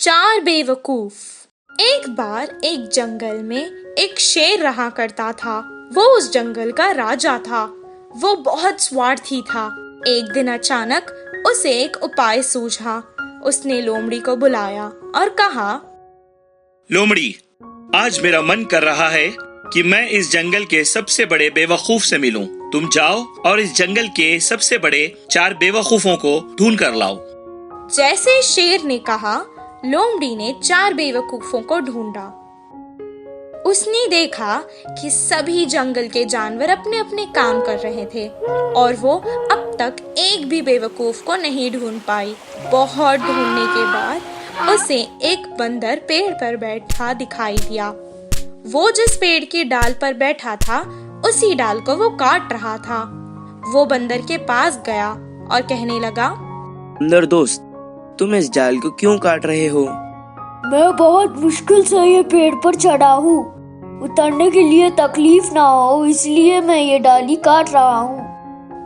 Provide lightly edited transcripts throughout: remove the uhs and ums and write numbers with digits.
चार बेवकूफ। एक बार एक जंगल में एक शेर रहा करता था। वो उस जंगल का राजा था। वो बहुत स्वार्थी था। एक दिन अचानक उसे एक उपाय सूझा। उसने लोमड़ी को बुलाया और कहा, लोमड़ी, आज मेरा मन कर रहा है कि मैं इस जंगल के सबसे बड़े बेवकूफ से मिलूं। तुम जाओ और इस जंगल के सबसे बड़े 4 बेवकूफों को ढूंढ कर लाओ। जैसे शेर ने कहा, लोमड़ी ने 4 बेवकूफों को ढूंढा। उसने देखा कि सभी जंगल के जानवर अपने अपने काम कर रहे थे और वो अब तक एक भी बेवकूफ को नहीं ढूंढ पाई। बहुत ढूंढने के बाद उसे एक बंदर पेड़ पर बैठा दिखाई दिया। वो जिस पेड़ की डाल पर बैठा था, उसी डाल को वो काट रहा था। वो बंदर के पास गया और कहने लगा, बंदर दोस्त, तुम इस डाल को क्यों काट रहे हो? मैं बहुत मुश्किल से ये पेड़ पर चढ़ा हूँ। उतरने के लिए तकलीफ ना हो, इसलिए मैं ये डाली काट रहा हूँ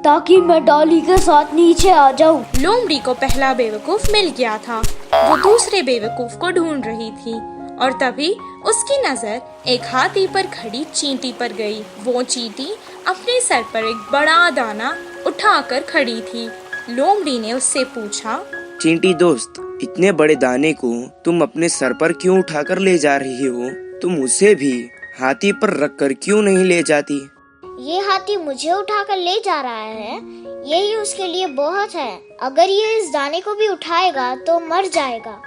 ताकि मैं डाली के साथ नीचे आ जाऊँ। लोमड़ी को पहला बेवकूफ मिल गया था। वो दूसरे बेवकूफ को ढूंढ रही थी और तभी उसकी नजर एक हाथी पर खड़ी चींटी पर गई। वो चींटी अपने सर पर एक बड़ा दाना उठाकर खड़ी थी। लोमड़ी ने उससे पूछा, चींटी दोस्त, इतने बड़े दाने को तुम अपने सर पर क्यों उठाकर ले जा रही हो? तुम उसे भी हाथी पर रखकर क्यों नहीं ले जाती? ये हाथी मुझे उठाकर ले जा रहा है, यही उसके लिए बहुत है। अगर ये इस दाने को भी उठाएगा तो मर जाएगा।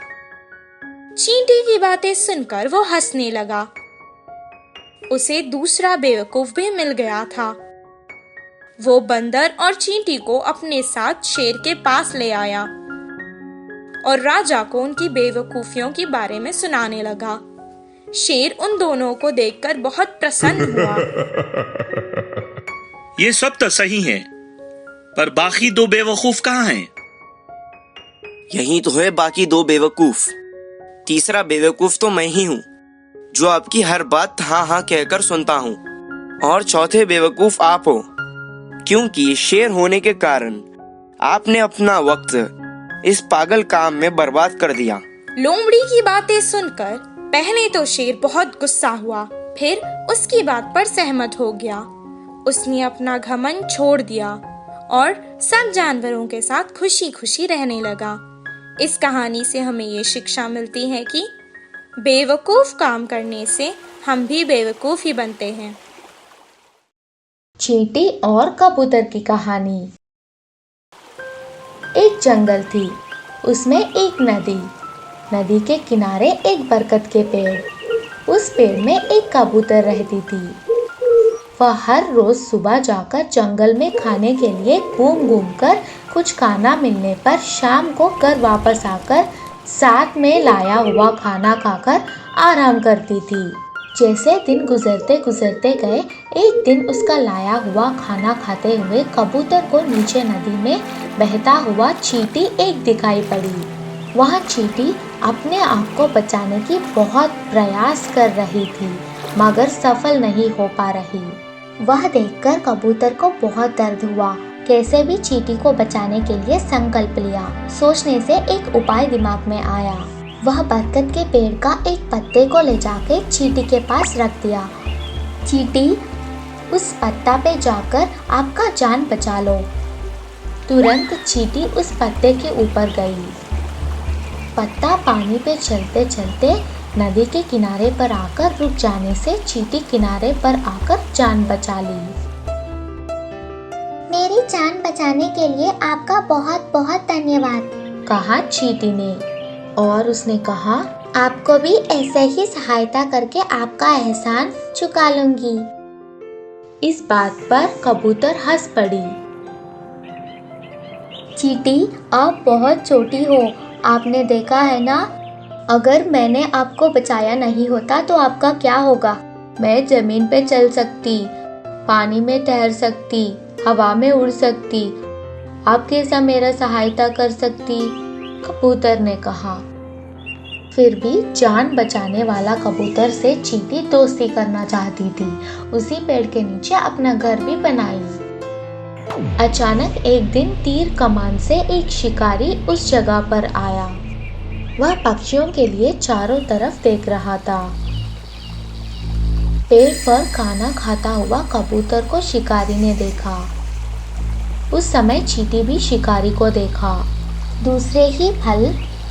चींटी की बातें सुनकर वो हंसने लगा। उसे दूसरा बेवकूफ भी मिल गया था। वो बंदर और चींटी को अपने साथ शेर के पास ले आया और राजा को उनकी बेवकूफियों के बारे में सुनाने लगा। शेर उन दोनों को देखकर बहुत प्रसन्न हुआ। ये सब तो सही है, पर बाकी 2 बेवकूफ कहाँ हैं? यही तो है बाकी 2 बेवकूफ। तीसरा बेवकूफ तो मैं ही हूँ, जो आपकी हर बात हाँ हाँ कहकर सुनता हूँ। और चौथे बेवकूफ आप हो, क्योंकि शेर होने के कारण आपने अपना वक्त इस पागल काम में बर्बाद कर दिया। लोमड़ी की बातें सुनकर पहले तो शेर बहुत गुस्सा हुआ, फिर उसकी बात पर सहमत हो गया। उसने अपना घमंड छोड़ दिया और सब जानवरों के साथ खुशी खुशी रहने लगा। इस कहानी से हमें ये शिक्षा मिलती है कि बेवकूफ काम करने से हम भी बेवकूफ ही बनते हैं। चींटी और कबूतर की कहानी। एक जंगल थी, उसमें एक नदी। नदी के किनारे एक बरगद के पेड़। उस पेड़ में एक कबूतर रहती थी। वह हर रोज सुबह जाकर जंगल में खाने के लिए घूम घूम कर कुछ खाना मिलने पर शाम को घर वापस आकर साथ में लाया हुआ खाना खाकर आराम करती थी। जैसे दिन गुजरते गुजरते गए, एक दिन उसका लाया हुआ खाना खाते हुए कबूतर को नीचे नदी में बहता हुआ चींटी एक दिखाई पड़ी। वह चींटी अपने आप को बचाने की बहुत प्रयास कर रही थी, मगर सफल नहीं हो पा रही। वह देखकर कबूतर को बहुत दर्द हुआ। कैसे भी चींटी को बचाने के लिए संकल्प लिया। सोचने से एक उपाय दिमाग में आया। वह बरगद के पेड़ का एक पत्ते को ले जाके चींटी के पास रख दिया। चींटी, उस पत्ता पे जाकर आपका जान बचा लो। तुरंत चींटी उस पत्ते के ऊपर गई। पत्ता पानी पे चलते चलते नदी के किनारे पर आकर रुक जाने से चींटी किनारे पर आकर जान बचा ली। मेरी जान बचाने के लिए आपका बहुत बहुत धन्यवाद, कहा चींटी ने। और उसने कहा, आपको भी ऐसे ही सहायता करके आपका एहसान चुका लूंगी। इस बात पर कबूतर हंस पड़ी। चींटी, आप बहुत छोटी हो, आपने देखा है ना, अगर मैंने आपको बचाया नहीं होता तो आपका क्या होगा? मैं जमीन पे चल सकती, पानी में तैर सकती, हवा में उड़ सकती, आप कैसा मेरा सहायता कर सकती? कबूतर ने कहा। फिर भी जान बचाने वाला कबूतर से चींटी दोस्ती करना चाहती थी। उसी पेड़ के नीचे अपना घर भी बनाई। अचानक एक दिन तीर कमान से एक शिकारी उस जगह पर आया। वह पक्षियों के लिए चारों तरफ देख रहा था। पेड़ पर खाना खाता हुआ कबूतर को शिकारी ने देखा। उस समय चींटी भी शिकारी को देखा। दूसरे ही पल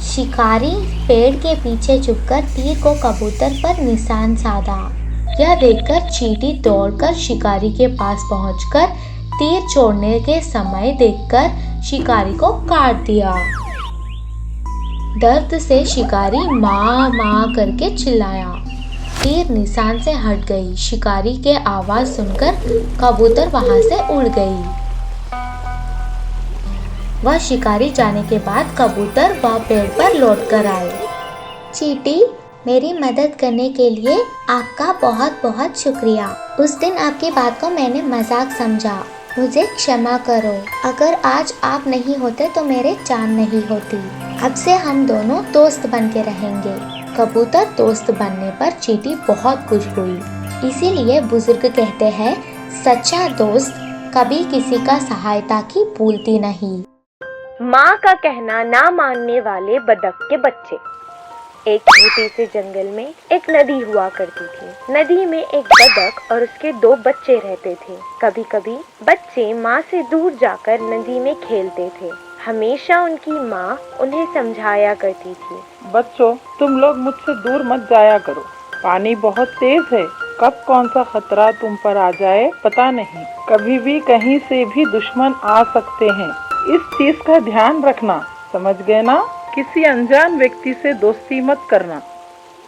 शिकारी पेड़ के पीछे छुपकर तीर को कबूतर पर निशान साधा। यह देखकर चींटी दौड़कर शिकारी के पास पहुंचकर तीर छोड़ने के समय देखकर शिकारी को काट दिया। दर्द से शिकारी माँ माँ करके चिल्लाया। तीर निशान से हट गई। शिकारी के आवाज सुनकर कबूतर वहां से उड़ गई। वह शिकारी जाने के बाद कबूतर वह पेड़ पर लौट कर आए। चींटी, मेरी मदद करने के लिए आपका बहुत बहुत शुक्रिया। उस दिन आपकी बात को मैंने मजाक समझा, मुझे क्षमा करो। अगर आज आप नहीं होते तो मेरे जान नहीं होती। अब से हम दोनों दोस्त बन के रहेंगे। कबूतर दोस्त बनने पर चींटी बहुत खुश हुई। इसीलिए बुजुर्ग कहते हैं, सच्चा दोस्त कभी किसी का सहायता की भूलती नहीं। माँ का कहना ना मानने वाले बतख के बच्चे। एक छोटे से जंगल में एक नदी हुआ करती थी। नदी में एक बतख और उसके 2 बच्चे रहते थे। कभी कभी बच्चे माँ से दूर जाकर नदी में खेलते थे। हमेशा उनकी माँ उन्हें समझाया करती थी, बच्चों, तुम लोग मुझसे दूर मत जाया करो। पानी बहुत तेज है, कब कौन सा खतरा तुम पर आ जाए पता नहीं। कभी भी कहीं से भी दुश्मन आ सकते हैं। इस चीज का ध्यान रखना, समझ गए ना? किसी अनजान व्यक्ति से दोस्ती मत करना।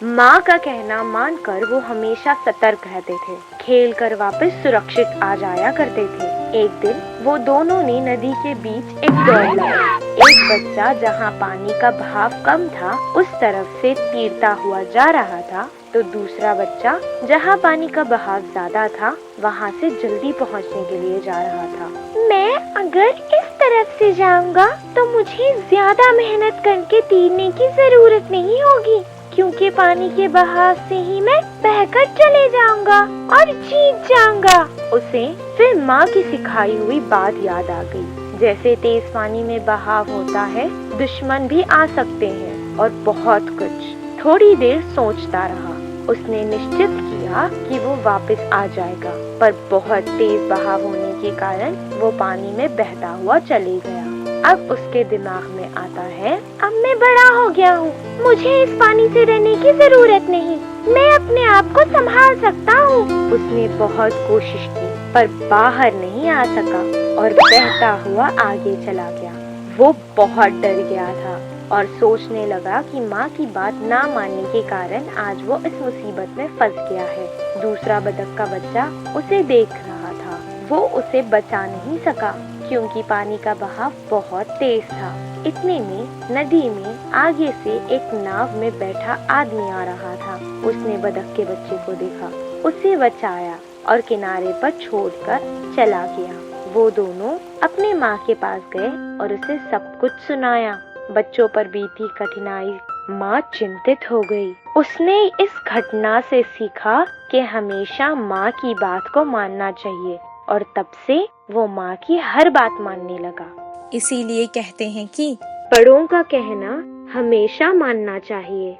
माँ का कहना मानकर वो हमेशा सतर्क रहते थे। खेल कर वापस सुरक्षित आ जाया करते थे। एक दिन वो दोनों ने नदी के बीच एक दौड़ लगाई। एक बच्चा जहाँ पानी का बहाव कम था उस तरफ से तीरता हुआ जा रहा था, तो दूसरा बच्चा जहाँ पानी का बहाव ज्यादा था वहाँ से जल्दी पहुँचने के लिए जा रहा था। मैं अगर इस तरफ से जाऊंगा तो मुझे ज्यादा मेहनत करके तीरने की जरूरत नहीं होगी, क्योंकि पानी के बहाव से ही मैं बहकर चले जाऊंगा और जीत जाऊंगा। उसे फिर माँ की सिखाई हुई बात याद आ गई। जैसे तेज पानी में बहाव होता है, दुश्मन भी आ सकते हैं और बहुत कुछ। थोड़ी देर सोचता रहा। उसने निश्चित किया कि वो वापस आ जाएगा, पर बहुत तेज बहाव होने के कारण वो पानी में बहता हुआ चले गया। अब उसके दिमाग में आता है, अब मैं बड़ा हो गया हूँ, मुझे इस पानी से डरने की जरूरत नहीं, मैं अपने आप को संभाल सकता हूँ। उसने बहुत कोशिश की पर बाहर नहीं आ सका और बहता हुआ आगे चला गया। वो बहुत डर गया था और सोचने लगा कि माँ की बात ना मानने के कारण आज वो इस मुसीबत में फंस गया है। दूसरा बतख का बच्चा उसे देख रहा था। वो उसे बचा नहीं सका क्योंकि पानी का बहाव बहुत तेज था। इतने में नदी में आगे से एक नाव में बैठा आदमी आ रहा था। उसने बतख के बच्चे को देखा, उसे बचाया और किनारे पर छोड़कर चला गया। वो दोनों अपने माँ के पास गए और उसे सब कुछ सुनाया। बच्चों पर बीती कठिनाई माँ चिंतित हो गई। उसने इस घटना से सीखा कि हमेशा माँ की बात को मानना चाहिए और तब से वो माँ की हर बात मानने लगा। इसीलिए कहते हैं कि बड़ों का कहना हमेशा मानना चाहिए।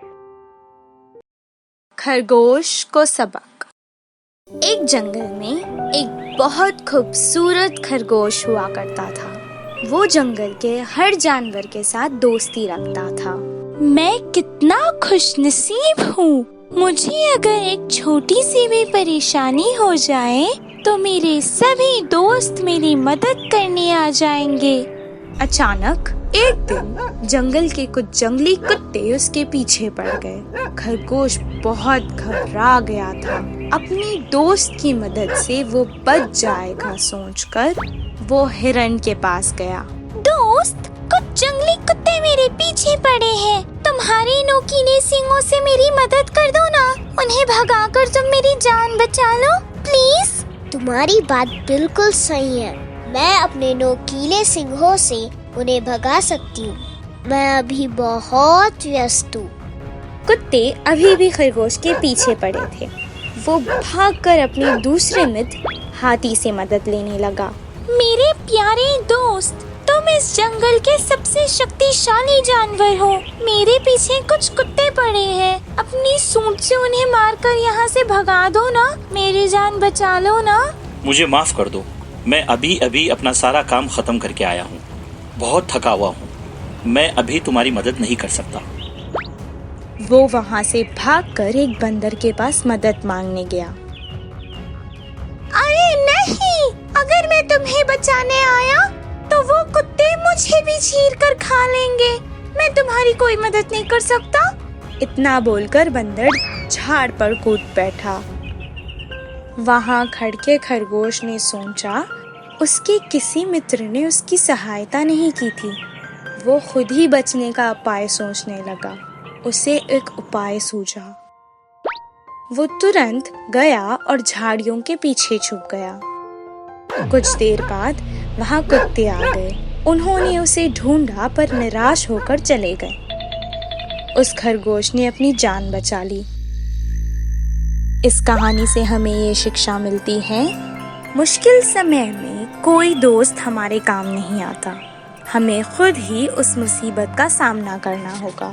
खरगोश को सबक। एक जंगल में एक बहुत खूबसूरत खरगोश हुआ करता था। वो जंगल के हर जानवर के साथ दोस्ती रखता था। मैं कितना खुशनसीब हूँ, मुझे अगर एक छोटी सी भी परेशानी हो जाए तो मेरे सभी दोस्त मेरी मदद करने आ जाएंगे। अचानक एक दिन जंगल के कुछ जंगली कुत्ते उसके पीछे पड़ गए। खरगोश बहुत घबरा गया था। अपनी दोस्त की मदद से वो बच जाएगा सोचकर वो हिरन के पास गया। दोस्त, कुछ जंगली कुत्ते मेरे पीछे पड़े हैं, तुम्हारे नोकीले सींगों से मेरी मदद कर दो ना, उन्हें भगाकर तुम मेरी जान बचा लो प्लीज। तुम्हारी बात बिल्कुल सही है, मैं अपने नोकीले सिंहों से उन्हें भगा सकती हूँ। मैं अभी बहुत व्यस्त हूँ। कुत्ते अभी भी खरगोश के पीछे पड़े थे। वो भागकर अपने दूसरे मित्र हाथी से मदद लेने लगा। मेरे प्यारे दोस्त, तुम तुम इस जंगल के सबसे शक्तिशाली जानवर हो। मेरे पीछे कुछ कुत्ते पड़े हैं। अपनी सूंड से उन्हें मारकर यहाँ से भगा दो ना। मेरी जान बचा लो ना। मुझे माफ कर दो, मैं अभी अभी अपना सारा काम खत्म करके आया हूँ। बहुत थका हुआ हूँ। मैं अभी तुम्हारी मदद नहीं कर सकता। वो वहाँ से भागकर एक बंदर के पास मदद मांगने गया। अरे नहीं, अगर मैं तुम्हें बचाने आया तो वो कुत्ते मुझे भी चीर कर खा लेंगे। मैं तुम्हारी कोई मदद नहीं कर सकता। इतना बोलकर बंदर झाड़ पर कूद बैठा। वहाँ खड़के खरगोश ने सोचा उसके किसी मित्र ने उसकी सहायता नहीं की थी। वो खुद ही बचने का उपाय सोचने लगा। उसे एक उपाय सूझा। वो तुरंत गया और झाड़ियों के पीछे छुप गया। कुछ देर बाद वहाँ कुत्ते आ गए। उन्होंने उसे ढूंढा पर निराश होकर चले गए। उस खरगोश ने अपनी जान बचा ली। इस कहानी से हमें ये शिक्षा मिलती है, मुश्किल समय में कोई दोस्त हमारे काम नहीं आता। हमें खुद ही उस मुसीबत का सामना करना होगा।